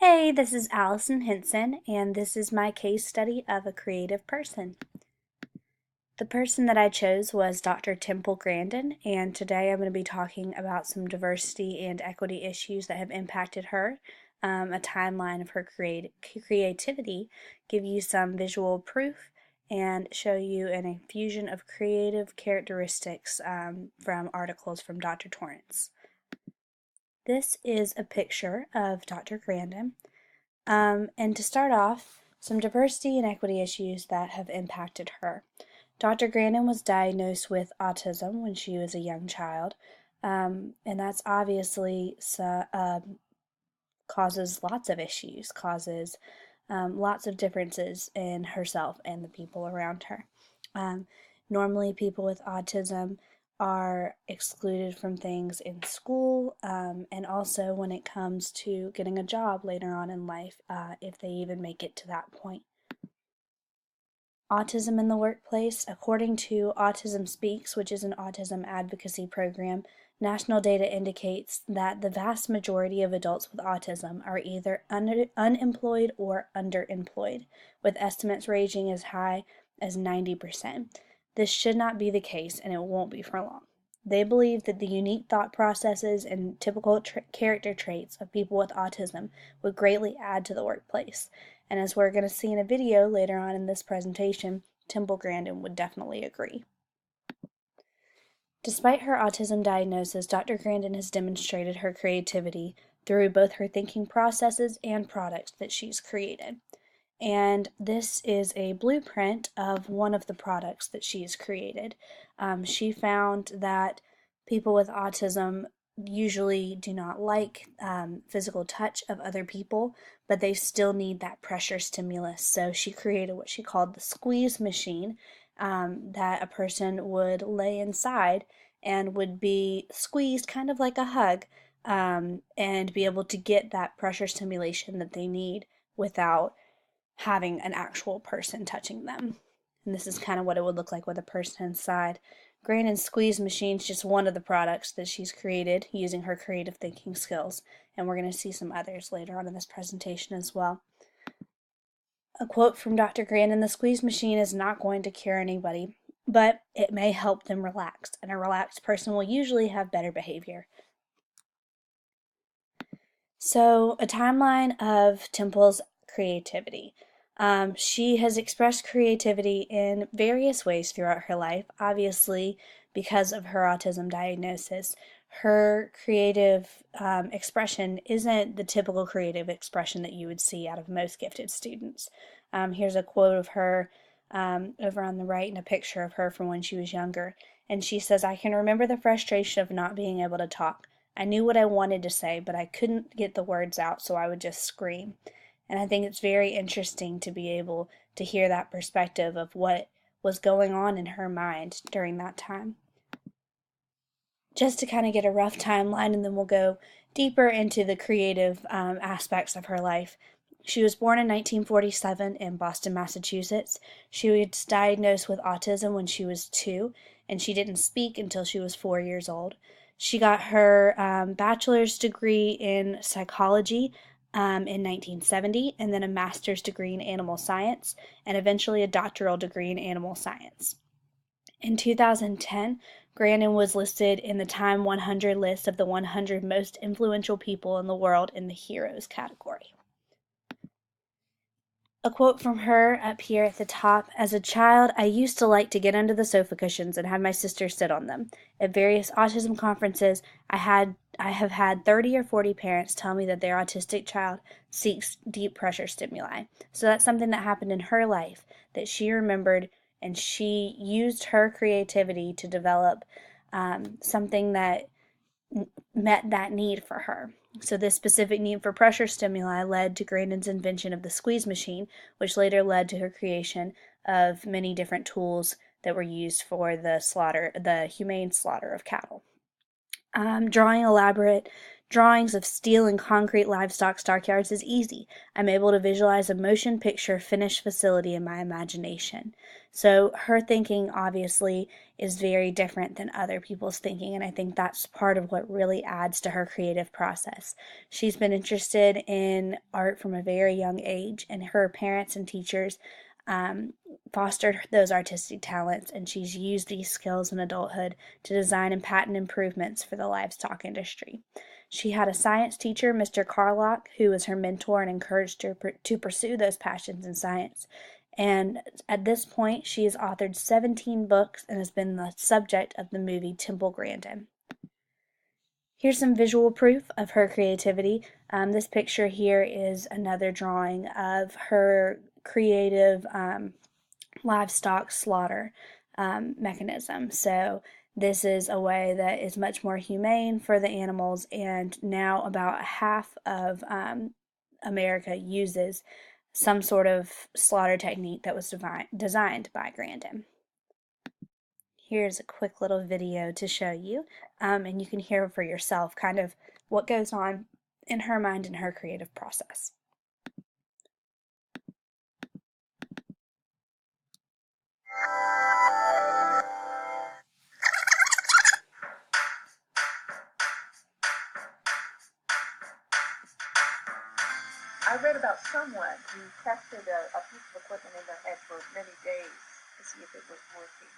Hey, this is Allison Henson, and this is my case study of a creative person. The person that I chose was Dr. Temple Grandin, and today I'm going to be talking about some diversity and equity issues that have impacted her, a timeline of her creativity, give you some visual proof, and show you an infusion of creative characteristics from articles from Dr. Torrance. This is a picture of Dr. Grandin. And to start off, some diversity and equity issues that have impacted her. Dr. Grandin was diagnosed with autism when she was a young child, and that's obviously causes lots of issues, causes lots of differences in herself and the people around her. Um, Normally, people with autism are excluded from things in school, and also when it comes to getting a job later on in life, if they even make it to that point. Autism in the workplace. According to Autism Speaks, which is an autism advocacy program, national data indicates that the vast majority of adults with autism are either unemployed or underemployed, with estimates ranging as high as 90%. This should not be the case, and it won't be for long. They believe that the unique thought processes and typical character traits of people with autism would greatly add to the workplace. And as we're going to see in a video later on in this presentation, Temple Grandin would definitely agree. Despite her autism diagnosis, Dr. Grandin has demonstrated her creativity through both her thinking processes and products that she's created. And this is a blueprint of one of the products that she's created. She found that people with autism usually do not like physical touch of other people, but they still need that pressure stimulus. So she created what she called the squeeze machine, that a person would lay inside and would be squeezed kind of like a hug, and be able to get that pressure stimulation that they need without having an actual person touching them. And this is kind of what it would look like with a person inside. Grandin's squeeze machine is just one of the products that she's created using her creative thinking skills, and we're going to see some others later on in this presentation as well. A quote from Dr. Grandin: "The squeeze machine is not going to cure anybody, but it may help them relax, and a relaxed person will usually have better behavior." So, a timeline of Temple's creativity. She has expressed creativity in various ways throughout her life. Obviously, because of her autism diagnosis, her creative expression isn't the typical creative expression that you would see out of most gifted students. Here's a quote of her over on the right, and a picture of her from when she was younger. And she says, "I can remember the frustration of not being able to talk. I knew what I wanted to say, but I couldn't get the words out, so I would just scream." And I think it's very interesting to be able to hear that perspective of what was going on in her mind during that time. Just to kind of get a rough timeline, and then we'll go deeper into the creative aspects of her life. She was born in 1947 in Boston, Massachusetts. She was diagnosed with autism when she was 2, and she didn't speak until she was 4 years old. She got her bachelor's degree in psychology in 1970, and then a master's degree in animal science, and eventually a doctoral degree in animal science. In 2010, Grandin was listed in the Time 100 list of the 100 most influential people in the world in the Heroes category. A quote from her up here at the top: "As a child, I used to like to get under the sofa cushions and have my sister sit on them. At various autism conferences, I have had 30 or 40 parents tell me that their autistic child seeks deep pressure stimuli." So that's something that happened in her life that she remembered, and she used her creativity to develop something that met that need for her. So this specific need for pressure stimuli led to Grandin's invention of the squeeze machine, which later led to her creation of many different tools that were used for the humane slaughter of cattle. Drawing elaborate Drawings of steel and concrete livestock stockyards is easy. I'm able to visualize a motion picture finished facility in my imagination. So her thinking obviously is very different than other people's thinking, and I think that's part of what really adds to her creative process. She's been interested in art from a very young age, and her parents and teachers fostered those artistic talents, and she's used these skills in adulthood to design and patent improvements for the livestock industry. She had a science teacher, Mr. Carlock, who was her mentor and encouraged her to pursue those passions in science. And at this point, she has authored 17 books and has been the subject of the movie Temple Grandin. Here's some visual proof of her creativity. This picture here is another drawing of her creative livestock slaughter mechanism. So this is a way that is much more humane for the animals, and now about half of America uses some sort of slaughter technique that was designed by Grandin. Here's a quick little video to show you, and you can hear for yourself kind of what goes on in her mind and her creative process. I read about someone who tested a piece of equipment in their head for many days to see if it was working.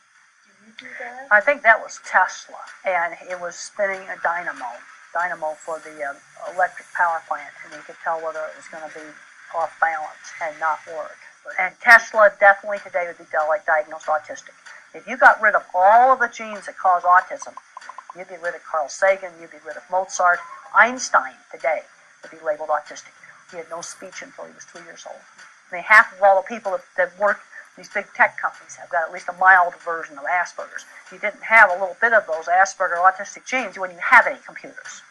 Do you do that? I think that was Tesla, and it was spinning a dynamo for the electric power plant, and you could tell whether it was going to be off balance and not work. And Tesla definitely today would be diagnosed autistic. If you got rid of all of the genes that cause autism, you'd be rid of Carl Sagan, you'd be rid of Mozart. Einstein today would be labeled autistic. He had no speech until he was 2 years old. I mean, half of all the people that work these big tech companies have got at least a mild version of Asperger's. If you didn't have a little bit of those Asperger autistic genes, you wouldn't even have any computers.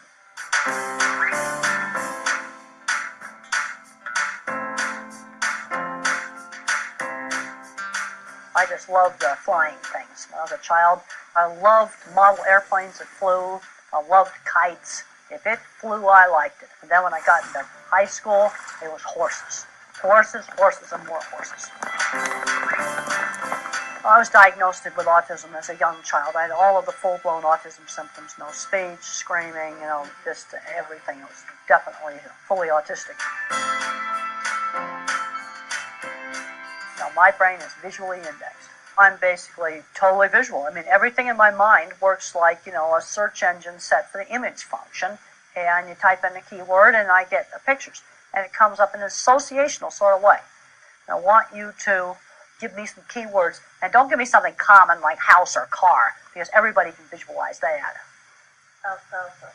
I just loved flying things. When I was a child, I loved model airplanes that flew. I loved kites. If it flew, I liked it. And then when I got into high school, it was horses. Horses, horses, and more horses. I was diagnosed with autism as a young child. I had all of the full-blown autism symptoms, no speech, screaming, just everything. It was definitely fully autistic. Now, my brain is visually indexed. I'm basically totally visual. I mean, everything in my mind works like, a search engine set for the image function, and you type in a keyword, and I get the pictures. And it comes up in an associational sort of way. And I want you to give me some keywords, and don't give me something common like house or car, because everybody can visualize that. Alfalfa.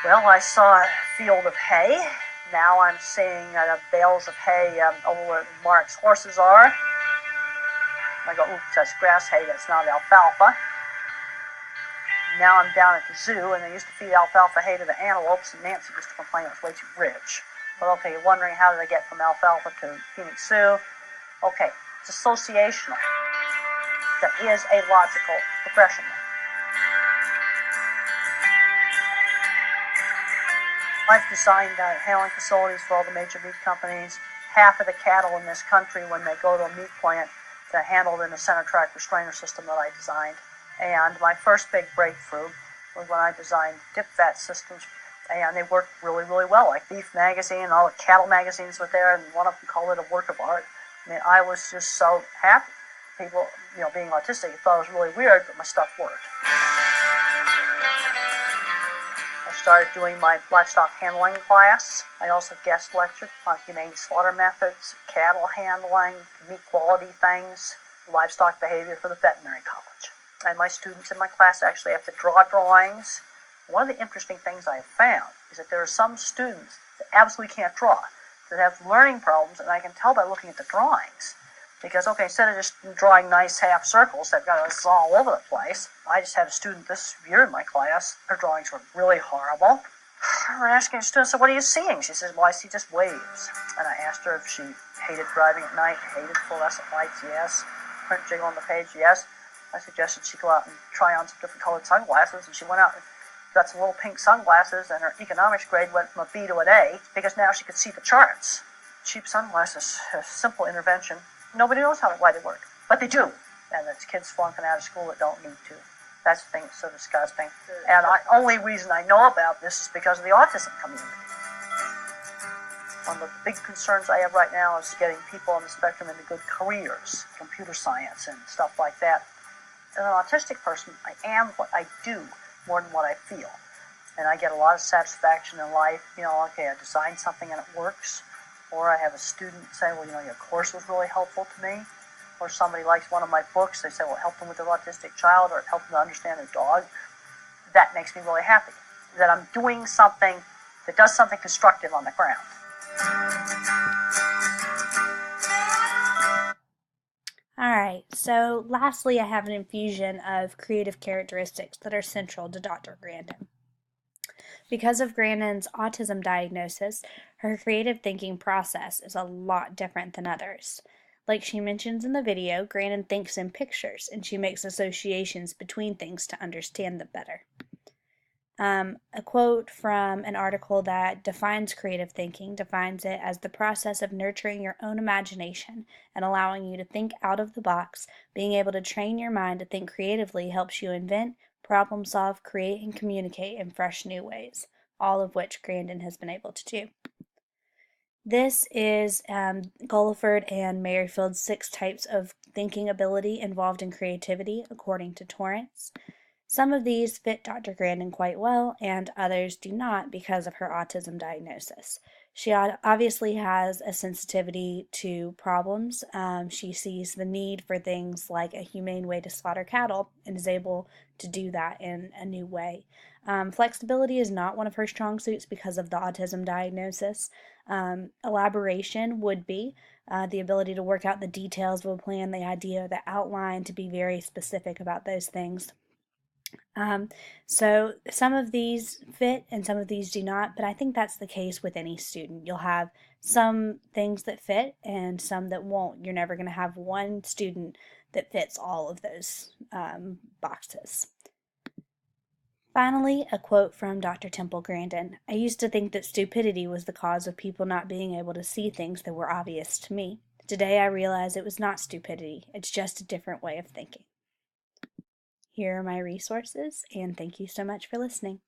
Well, I saw a field of hay. Now I'm seeing bales of hay over where Mark's horses are. I go, oops, that's grass hay, that's not alfalfa. Now I'm down at the zoo, and they used to feed alfalfa hay to the antelopes, and Nancy used to complain it was way too rich. But okay, you're wondering how did they get from alfalfa to Phoenix Zoo? Okay, it's associational. There is a logical progression. I've designed handling facilities for all the major meat companies. Half of the cattle in this country, when they go to a meat plant, they're handled in a center track restrainer system that I designed. And my first big breakthrough was when I designed dip fat systems, and they worked really, really well. Like Beef Magazine, all the cattle magazines were there, and one of them called it a work of art. I mean, I was just so happy. People, being autistic, thought it was really weird, but my stuff worked. I started doing my livestock handling class. I also guest lectured on humane slaughter methods, cattle handling, meat quality things, livestock behavior for the veterinary college. And my students in my class actually have to draw drawings. One of the interesting things I have found is that there are some students that absolutely can't draw, that have learning problems, and I can tell by looking at the drawings. Because, okay, instead of just drawing nice half circles that got us all over the place, I just had a student this year in my class. Her drawings were really horrible. We're asking the student, so what are you seeing? She says, well, I see just waves. And I asked her if she hated driving at night, hated fluorescent lights, yes. Print jiggle on the page, yes. I suggested she go out and try on some different colored sunglasses, and she went out and got some little pink sunglasses, and her economics grade went from a B to an A because now she could see the charts. Cheap sunglasses, a simple intervention. Nobody knows why they work, but they do. And it's kids flunking out of school that don't need to. That's the thing that's so disgusting. And the only reason I know about this is because of the autism community. One of the big concerns I have right now is getting people on the spectrum into good careers, computer science and stuff like that. As an autistic person, I am what I do more than what I feel. And I get a lot of satisfaction in life. Okay, I designed something and it works. Or I have a student say, well, your course was really helpful to me. Or somebody likes one of my books. They say, well, it helped them with their autistic child, or it helped them to understand their dog. That makes me really happy. That I'm doing something that does something constructive on the ground. All right, so lastly, I have an infusion of creative characteristics that are central to Dr. Grandin. Because of Grandin's autism diagnosis, her creative thinking process is a lot different than others. Like she mentions in the video, Grandin thinks in pictures, and she makes associations between things to understand them better. A quote from an article that defines creative thinking defines it as the process of nurturing your own imagination and allowing you to think out of the box. Being able to train your mind to think creatively helps you invent, problem solve, create, and communicate in fresh new ways, all of which Grandin has been able to do. This is Gulliford and Merrifield's 6 types of thinking ability involved in creativity, according to Torrance. Some of these fit Dr. Grandin quite well, and others do not because of her autism diagnosis. She obviously has a sensitivity to problems. She sees the need for things like a humane way to slaughter cattle and is able to do that in a new way. Flexibility is not one of her strong suits because of the autism diagnosis. Elaboration would be the ability to work out the details of a plan, the idea, the outline, to be very specific about those things. So some of these fit and some of these do not, but I think that's the case with any student. You'll have some things that fit and some that won't. You're never going to have one student that fits all of those boxes. Finally, a quote from Dr. Temple Grandin. I used to think that stupidity was the cause of people not being able to see things that were obvious to me. Today I realize it was not stupidity. It's just a different way of thinking. Here are my resources, and thank you so much for listening.